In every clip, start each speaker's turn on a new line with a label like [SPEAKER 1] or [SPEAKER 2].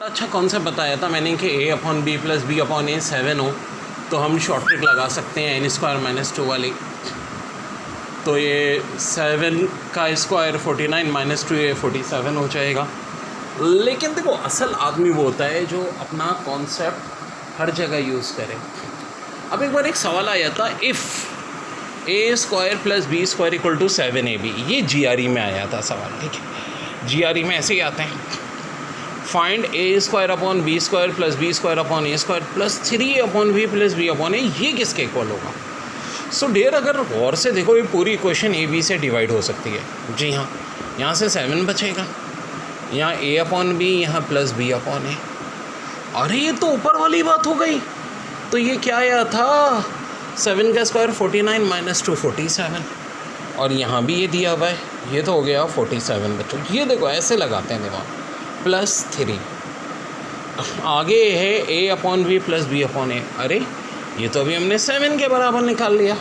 [SPEAKER 1] अच्छा कॉन्सेप्ट बताया था मैंने कि a upon B plus B upon A 7 हो तो हम शॉर्ट ट्रिक लगा सकते हैं n² - 2 वाली। तो ये 7 का स्क्वायर 49 - 2 ये 47 हो जाएगा। लेकिन देखो असल आदमी वो होता है जो अपना कॉन्सेप्ट हर जगह यूज़ करे। अब एक बार एक सवाल आया था, इफ़ a² + b² = 7ab, ये GRE में आया था सवाल, ठीक है। GRE में ऐसे ही आते हैं, find a² upon b² + b² upon a² + 3ab + b/a, ये किसके इक्वल होगा। सो डियर अगर गौर से देखो ये पूरी इक्वेशन a b से डिवाइड हो सकती है। जी हाँ, यहाँ से 7 बचेगा, यहाँ a/b, यहाँ प्लस b/a। अरे ये तो ऊपर वाली बात हो गई। तो ये क्या आया था, 7 का स्क्वायर 49 - 2 47, और यहाँ भी ये दिया हुआ है, ये तो हो गया 47 बच्चों। ये देखो ऐसे लगाते हैं दिमाग, +3 आगे है a/b + b/a। अरे ये तो अभी हमने 7 के बराबर निकाल लिया,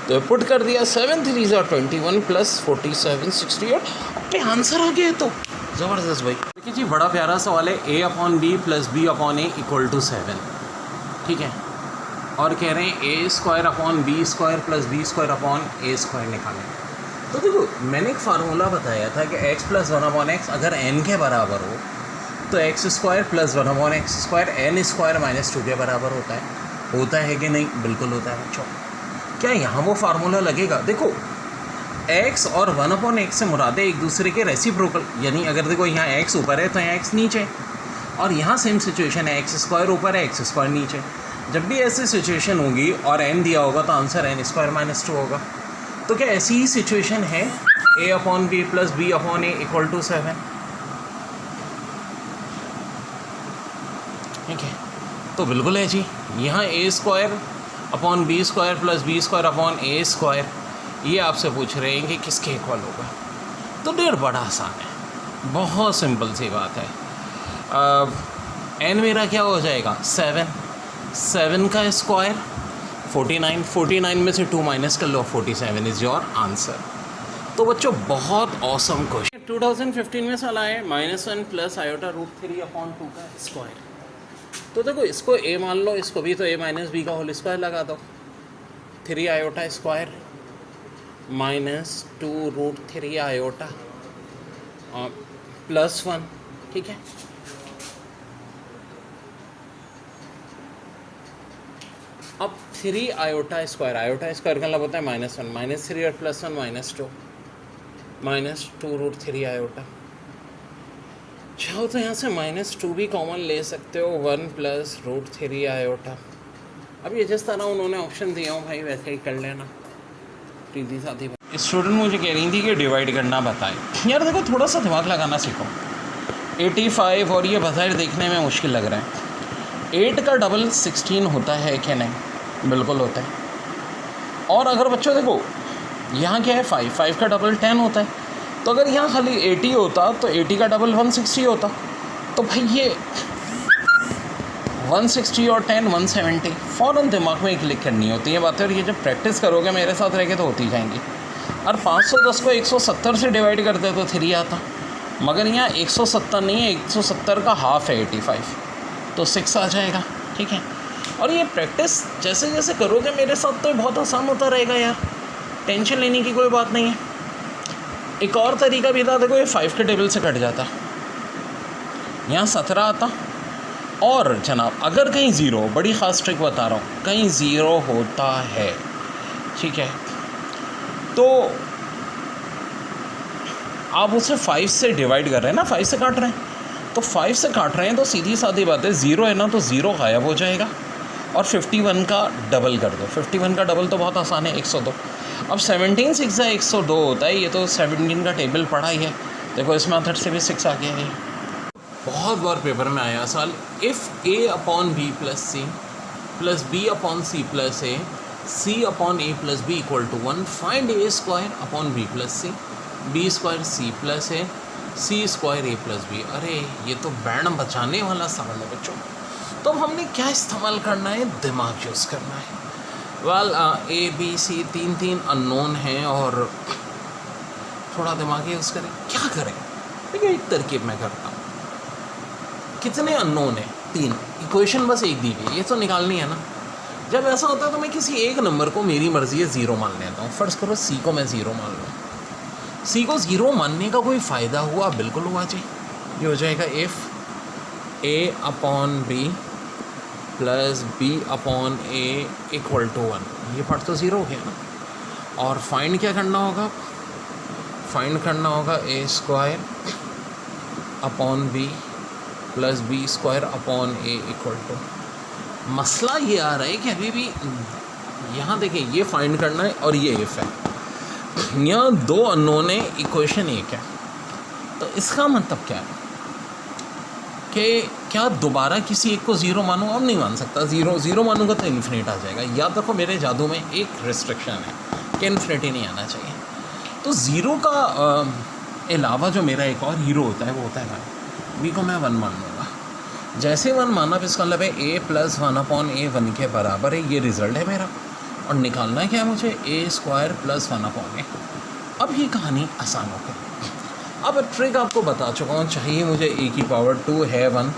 [SPEAKER 1] तो पुट कर दिया 7 × 3 = 21 + 47 68, अपने आंसर आ गया। तो ज़बरदस्त भाई। देखिए जी बड़ा प्यारा सवाल है, a/b + b/a = 7, ठीक है, और कह रहे हैं a² upon b² + b² upon a² निकालें। तो देखो मैंने एक फार्मूला बताया था कि x + 1/x अगर n के बराबर हो तो x² + 1/x² n² - 2 के बराबर होता है कि नहीं? बिल्कुल होता है बच्चों। क्या यहाँ वो फार्मूला लगेगा? देखो x और 1/x से मुराद है एक दूसरे के रेसिप्रोकल, यानी अगर देखो यहाँ x ऊपर है तो यहाँ x नीचे, और यहाँ सेम सिचुएशन है, x² ऊपर है x² नीचे। जब भी ऐसी सिचुएशन होगी और n दिया होगा तो आंसर n² - 2 होगा। तो क्या ऐसी ही सिचुएशन है a/b + b/a = 7? ठीक है, तो बिल्कुल है जी। यहाँ a² upon b² + b² upon a², ये आपसे पूछ रहे हैं कि किसके इक्वल होगा। तो डेढ़ बड़ा आसान है, बहुत सिंपल सी बात है। n मेरा क्या हो जाएगा, 7 का स्क्वायर 49 में से 2 माइनस कर लो, 47 इज़ योर आंसर। तो बच्चों बहुत ऑसम क्वेश्चन। 2015 में साल आए -1 + i√3/2 का स्क्वायर। तो देखो इसको a मान लो, इसको भी तो a - b का होल स्क्वायर लगा दो, 3 i² स्क्वायर -2√3 i +1, ठीक है। अब 3 i² स्क्वायर का मतलब होता है -1 -3 और +1 -2√3 i। चाहो तो यहाँ से -2 भी कॉमन ले सकते हो, 1 + √3 i। अब ये जिस तरह उन्होंने ऑप्शन दिया हो भाई वैसे ही कर लेना। प्रीति साथी स्टूडेंट मुझे कह रही थी कि डिवाइड करना बताए। यार देखो थोड़ा सा दिमाग लगाना सीखो। 85 और ये बाहर देखने में मुश्किल लग रहा है। 8 का डबल 16 होता है कि नहीं? बिल्कुल होता है। और अगर बच्चों देखो यहाँ क्या है, 5 का डबल 10 होता है। तो अगर यहाँ खाली 80 होता तो 80 का डबल 160 होता। तो भाई ये 160 और 10 170 फ़ौरन दिमाग में क्लिक करनी होती है बातें, और ये जब प्रैक्टिस करोगे मेरे साथ रह के तो होती जाएंगी। और 510 को 170 से डिवाइड करते तो 3 आता, मगर यहाँ 170 नहीं है, 170 का हाफ है 85, तो 6 आ जाएगा, ठीक है। और ये प्रैक्टिस जैसे जैसे करोगे मेरे साथ तो बहुत आसान होता रहेगा यार, टेंशन लेने की कोई बात नहीं है। एक और तरीका भी था, देखो ये 5 के टेबल से कट जाता, यहाँ 17 आता। और जनाब अगर कहीं ज़ीरो, बड़ी ख़ास ट्रिक बता रहा हूँ, कहीं ज़ीरो होता है, ठीक है, तो आप उसे 5 से डिवाइड कर रहे हैं ना, 5 से काट रहे हैं, तो 5 से काट रहे हैं तो सीधी सादी बात है, ज़ीरो है ना तो ज़ीरो गायब हो जाएगा। और 51 का डबल कर दो, 51 का डबल तो बहुत आसान है, 102। अब 17 6 102 होता है, ये तो 17 का टेबल पढ़ा ही है। देखो इस मेथड से भी 6 आ गया है। बहुत बार पेपर में आया सवाल, if a/b + c + b/c + a c/a + b = 1, find a² upon b + c b² c + a c² a + b। अरे ये तो बैंड बचाने वाला सवाल है बच्चों। तो हमने क्या इस्तेमाल करना है, दिमाग यूज़ करना है। वेल a b c तीन अननोन हैं और थोड़ा दिमाग यूज़ करें। क्या करें? देखिए एक तरकीब मैं करता हूँ।
[SPEAKER 2] कितने अननोन है? 3। इक्वेशन बस एक दी हुई है, ये तो निकालनी है ना। जब ऐसा होता है तो मैं किसी एक नंबर को मेरी मर्ज़ी है 0 मान लेता हूँ। फ़र्ज़ करो सी को मैं 0 मान लूँ। सी को 0 मानने का कोई फ़ायदा हुआ? बिल्कुल हुआ जी। ये हो जाएगा if a/b plus b/a equal to 1। ये पार्ट तो 0 हो गया ना। और फाइंड क्या करना होगा? फाइंड करना होगा a² upon b plus b² a equal to. मसला ये आ रहा है कि अभी भी यहाँ देखिए, ये फाइंड करना है और ये इफ़ है। यहाँ 2 अननोन है, इक्वेशन एक है। तो इसका मतलब क्या है कि क्या दोबारा किसी एक को 0 मानूँ? अब नहीं मान सकता। 0 मानूंगा तो इन्फिनिट आ जाएगा। याद रखो मेरे जादू में एक रिस्ट्रिक्शन है कि इन्फिनिटी नहीं आना चाहिए। तो 0 का अलावा जो मेरा एक और हीरो होता है वो होता है बी को मैं 1 मान लूँगा। जैसे 1 माना इसका मतलब है a + 1/a 1 के बराबर है। ये रिज़ल्ट है मेरा। और निकालना है क्या है मुझे? a² + 1/a। अब ये कहानी आसान हो गई। अब ट्रिक आपको बता चुका हूँ। चाहिए मुझे a की पावर 2 है 1,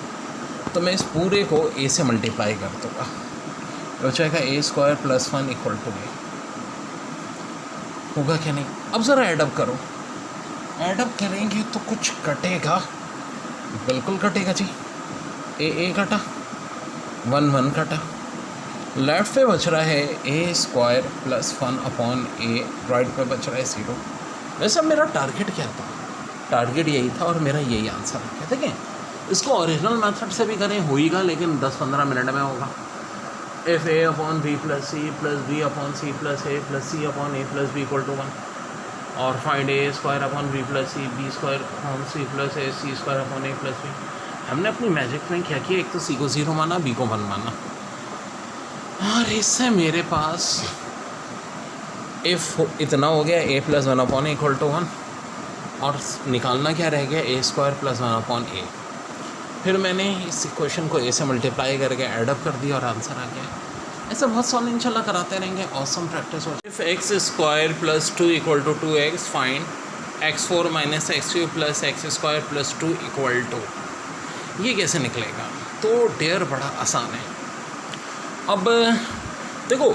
[SPEAKER 2] तो मैं इस पूरे को a से मल्टीप्लाई कर दूँगा। हो जाएगा a² + 1 इक्वल टू a। होगा क्या? नहीं। अब ज़रा ऐडअप करो। ऐडअप करेंगे तो कुछ कटेगा, बिल्कुल कटेगा जी। a कटा, 1 कटा, लेफ्ट पे बच रहा है a² + 1/a, राइट पे बच रहा है 0। वैसे मेरा टारगेट क्या था? टारगेट यही था और मेरा यही आंसर है। ठीक है, इसको ओरिजिनल मेथड से भी करें होएगा, लेकिन 10-15 मिनट में होगा। if a/b + c + b/c + a + c/a + b = 1 और find a² + b + c b² + a c²/a + b। हमने अपनी मैजिक में क्या किया? एक तो c को 0 माना, b को 1 माना, और इससे मेरे पास इफ़ इतना हो गया a + 1/a = 1, और निकालना क्या रह गया? a² + 1/a। फिर मैंने इस इक्वेशन को a से मल्टीप्लाई करके ऐडअप कर दिया और आंसर आ गया। ऐसे बहुत सॉल्व इंशाल्लाह कराते रहेंगे। ऑसम प्रैक्टिस हो। If x² + 2 = 2x, find x4 - x3 + x² + 2 = 2। ये कैसे निकलेगा? तो डेयर बड़ा आसान है। अब देखो,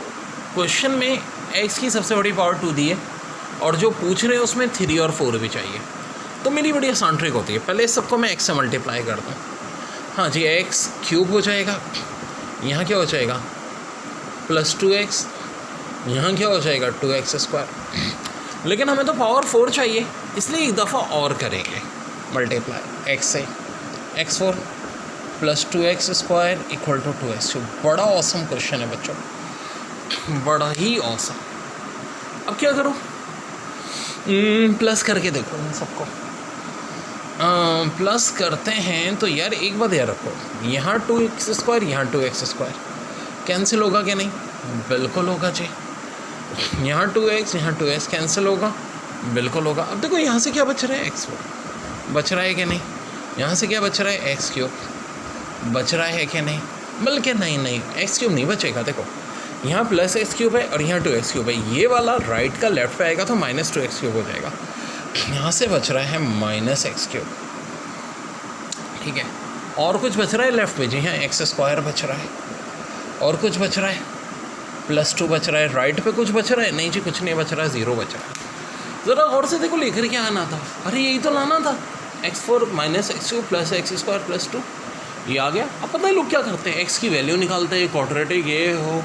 [SPEAKER 2] क्वेश्चन में x की सबसे बड़ी पावर 2 दी है और जो पूछ रहे हैं उसमें 3 और 4 भी चाहिए। तो मेरी बड़ी आसान ट्रिक होती है, पहले इस सबको मैं x से मल्टीप्लाई कर दूँ। हाँ जी, x³ हो जाएगा, यहाँ क्या हो जाएगा? + 2x, यहाँ क्या हो जाएगा? 2x²। लेकिन हमें तो पावर 4 चाहिए, इसलिए एक दफ़ा और करेंगे मल्टीप्लाई x से। x4 + 2x² = 2x3। बड़ा ऑसम क्वेश्चन है बच्चों, बड़ा ही ऑसम। अब क्या करो? प्लस करके देखो इन सबको। प्लस करते हैं तो यार एक बात याद रखो, यहाँ 2x², यहाँ 2x², कैंसिल होगा कि नहीं? बिल्कुल होगा जी। यहाँ 2x, यहाँ 2x कैंसिल होगा, बिल्कुल होगा। अब देखो यहाँ से क्या बच रहा है? x4 बच रहा है कि नहीं? यहाँ से क्या बच रहा है? x³ बच रहा है कि नहीं? बल्कि नहीं, x³ नहीं बचेगा। देखो यहाँ +x³ है और यहाँ 2x³ है। ये वाला राइट का लेफ्ट पे आएगा तो -2x³ हो जाएगा। यहाँ से बच रहा है -x³। ठीक है, और कुछ बच रहा है लेफ्ट पे? जी हाँ, x² बच रहा है। और कुछ बच रहा है? +2 बच रहा है। राइट पे कुछ बच रहा है? नहीं जी, कुछ नहीं बच रहा है, 0 बच रहा है। ज़रा और से देखो, लेकर क्या आना था? अरे यही तो लाना था, x4 - x3 + x² + 2। ये आ गया। अब पता है लोग क्या करते हैं? x की वैल्यू निकालते हैं, क्वाड्रेटिक ये हो।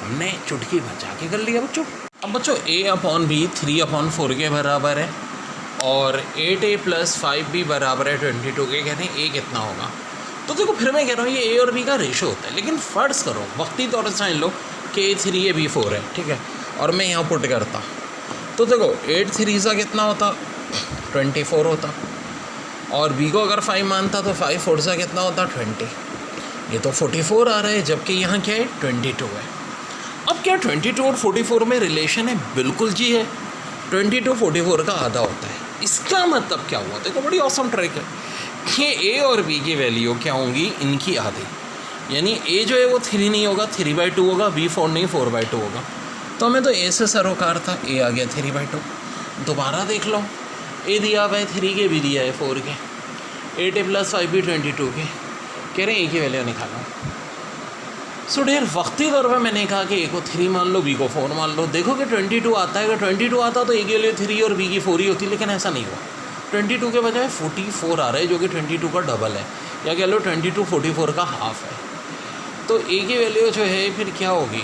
[SPEAKER 2] हमने चुटकी बचा के कर लिया बच्चों। अब बच्चों a/b 3/4 के बराबर है और 8a + 5b बराबर है 22 के। कहते हैं a कितना होगा? तो देखो फिर मैं कह रहा हूँ ये a और b का रेशो होता है, लेकिन फ़र्ज़ करो वक्ती तौर से समझ लो कि a 3 है b 4 है। ठीक है, और मैं यहाँ पुट करता तो देखो 8 3 सा कितना होता? 24 होता। और b को अगर 5 मानता तो 5 4 सा कितना होता? 20। ये तो 44 आ रहा है, जबकि यहाँ क्या है? 22 है। अब क्या 22 और 44 में रिलेशन है? बिल्कुल जी है। 22 44 का आधा होता है। इसका मतलब क्या हुआ? देखो बड़ी ऑसम ट्रिक है। ये a और b की वैल्यू क्या होंगी? इनकी आधी। यानी a जो है वो 3 नहीं होगा, 3/2 होगा, b 4 नहीं 4/2 होगा। तो हमें तो a से सरोकार था, a आ गया 3/2। दोबारा देख लो, a दिया हुआ है 3 के, b दिया है 4 के, 8a + 5b 22 के, कह रहे हैं ए की वैल्यू निकालो। सो ढेर वक्ती तौर पर मैंने कहा कि ए को 3 मान लो, बी को 4 मान लो। देखो कि 22 आता है, अगर 22 आता तो ए की वैल्यू 3 और बी की 4 ही होती, लेकिन ऐसा नहीं हुआ। 22 के बजाय 44 आ रहा है, जो कि 22 का डबल है, या कह लो 22 44 का हाफ है। तो ए की वैल्यू जो है फिर क्या होगी?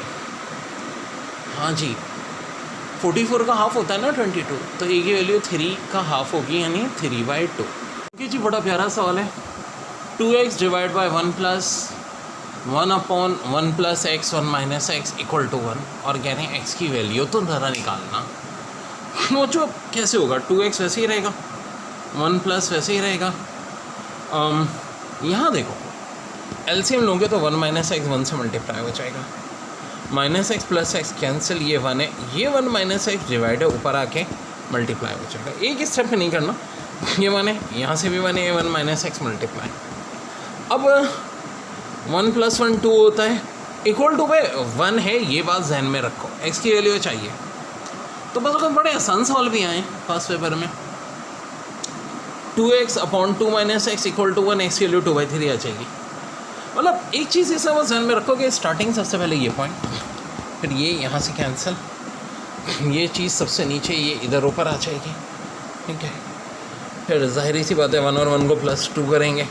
[SPEAKER 2] हाँ जी, 44 का हाफ होता है ना 22, तो ए की वैल्यू 3 का हाफ होगी, यानी 3/2। ओके जी, बड़ा प्यारा सवाल है। 2x divide by 1 plus 1 upon 1 plus X 1 minus X equal to 1, और कह रहे हैं एक्स की वैल्यू तो ज़रा निकालना। वो जो कैसे होगा? 2x वैसे ही रहेगा, 1 प्लस वैसे ही रहेगा। यहाँ देखो एलसीएम लोगे तो 1 माइनस एक्स 1 से मल्टीप्लाई हो जाएगा, minus x plus x cancel, ये 1 है, ये 1 माइनस एक्स डिवाइड है, ऊपर आके मल्टीप्लाई हो जाएगा। एक स्टेप पे नहीं करना, ये 1 है, यहाँ से भी 1 है, ये 1 माइनस एक्स मल्टीप्लाई। अब 1 प्लस 1 2 होता है, इक्वल टू पे 1 है, ये बात जहन में रखो, एक्स की वैल्यू चाहिए। तो बस अगर बड़े आसान सवाल भी आए फर्स्ट पेपर में, 2x upon 2 minus X equal to 1, X की वैल्यू 2/3 आ जाएगी। मतलब एक चीज़ इसे बस ध्यान में रखो कि स्टार्टिंग सबसे पहले ये पॉइंट, फिर ये यहाँ से कैंसिल, ये चीज़ सबसे नीचे, ये इधर ऊपर आ जाएगी, ठीक है। फिर जाहिर सी बात है 1 और 1 को +2 करेंगे,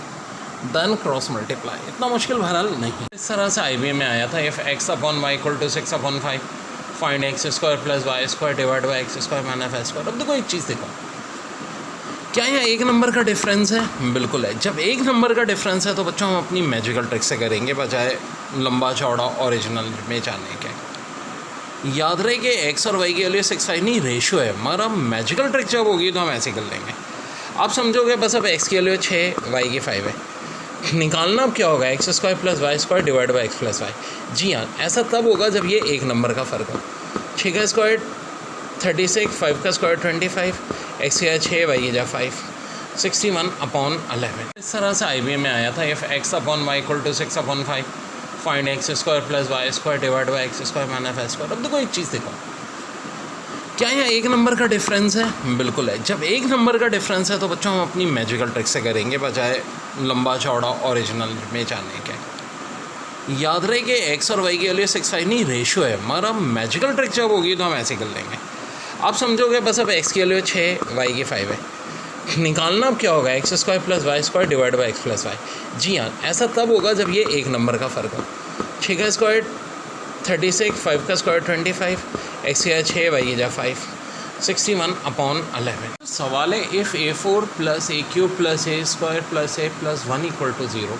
[SPEAKER 2] देन क्रॉस मल्टीप्लाई। इतना मुश्किल बहरहाल नहीं। इस तरह से IBM में आया था, if x upon Y equal to 6/5 find x square plus Y square divide by x square minus y square. अब देखो एक चीज़ देखो, क्या यहाँ एक नंबर का डिफरेंस है? बिल्कुल है। जब एक नंबर का डिफरेंस है तो बच्चों हम अपनी मैजिकल ट्रिक से करेंगे, बजाय लंबा चौड़ा ओरिजिनल में जाने के। याद रहे कि x और y के लिए 6/5 नहीं, रेशियो है हमारा। मैजिकल ट्रिक जब होगी तो हम ऐसे कर लेंगे। आप समझोगे बस अब x के लिए 6, y की 5 है, निकालना अब क्या होगा? X square plus Y square divide by X plus Y. जी हाँ, ऐसा तब होगा जब ये एक नंबर का फ़र्क हो। 6 का स्क्वायर 36, 5 का स्क्वायर 25, एक्स या 6, वाई या 5, 61/11। इस तरह से IBM में आया था, if x upon Y equal to 6/5 find X square plus Y square divide by X square minus Y square. अब देखो एक चीज़ देखो, क्या यहाँ एक नंबर का डिफरेंस है? बिल्कुल है। जब एक नंबर का डिफरेंस है तो बच्चों हम अपनी मैजिकल ट्रिक से करेंगे, बजाय लंबा चौड़ा ओरिजिनल में जाने के। याद रहे कि x और y के लिए 6/5 नहीं, रेशियो है हमारा। मैजिकल ट्रिक जब होगी तो हम ऐसे कर लेंगे। आप समझोगे बस अब x के लिए 6, y की 5 है, निकालना अब क्या होगा? X square plus Y square divide by X plus Y. जी हाँ, ऐसा तब होगा जब ये एक नंबर का फ़र्क हो। 6 का स्क्वायर 36, 5 का स्क्वायर 25, एक्स या 6, वाई या 5, 61/11। सवाल है, if a4 plus a³ plus a square plus a plus 1 equal to 0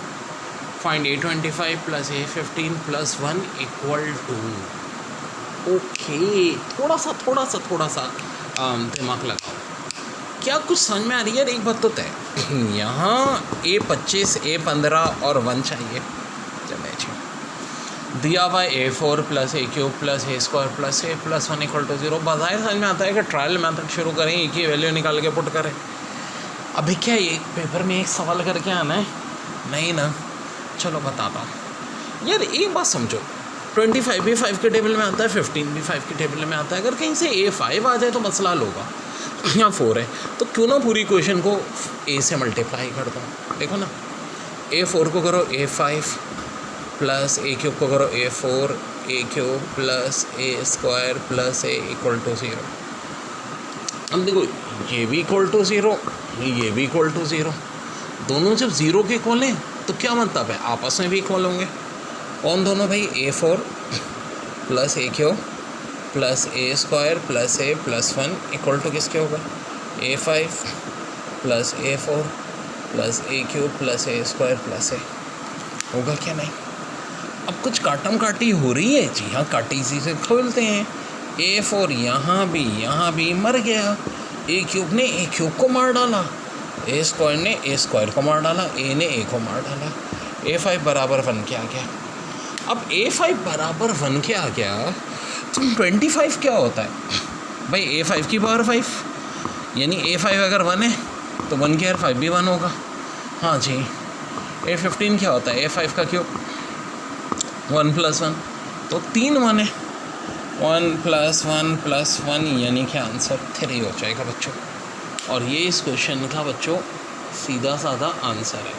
[SPEAKER 2] find a25 plus a15 plus 1 equal to. Okay, थोड़ा सा दिमाग लगाओ। क्या कुछ समझ में आ रही है? एक बात तो तय, यहाँ a25 a15 और 1 चाहिए। चलिए, दिया हुआ a4 plus a³ plus a square plus a plus 1 equal to 0। बाज़ाहिर समझ में आता है कि ट्रायल मेथड शुरू करें, एक ही वैल्यू निकाल के पुट करें। अभी क्या एक पेपर में एक सवाल करके आना है? नहीं ना, चलो बताता हूँ। यार एक बात समझो, 25 भी 5 के टेबल में आता है, 15 भी 5 के टेबल में आता है। अगर कहीं से a5 आ जाए तो मसला हल होगा। यहाँ 4 है तो क्यों ना पूरी क्वेश्चन को a से मल्टीप्लाई कर दो। देखो ना, a4 को करो a5 प्लस a³ को करो a4, a³ plus a square plus a equal to 0। अब देखो, ये भी इक्वल टू 0, ये भी इक्वल टू 0। दोनों जब 0 के इक्वल हैं तो क्या मतलब है? आपस में भी इक्वल होंगे। कौन दोनों भाई? a4 plus a³ plus a square plus a plus 1 equal to किसके होगा? a5 plus a4 plus a³ plus a square plus a होगा क्या? नहीं। अब कुछ काटम काटी हो रही है। जी हाँ, काटी सी से खोलते हैं। a4 यहाँ भी मर गया। a³ ने a³ को मार डाला, a स्क्वायर ने a स्क्वायर को मार डाला, a ने a को मार डाला। a5 बराबर 1 के आ गया। अब a5 बराबर 1 के आ गया तो 25 क्या होता है भाई? a5 की पावर 5, यानी a5 अगर 1 है तो 1 की पावर 5 भी 1 होगा। हाँ जी। a15 क्या होता है? a5 का क्यूब 1 + 1, तो 3 1 है। 1 + 1 + 1 यानी कि आंसर 3 हो जाएगा बच्चों। और ये इस क्वेश्चन का बच्चों सीधा साधा आंसर है।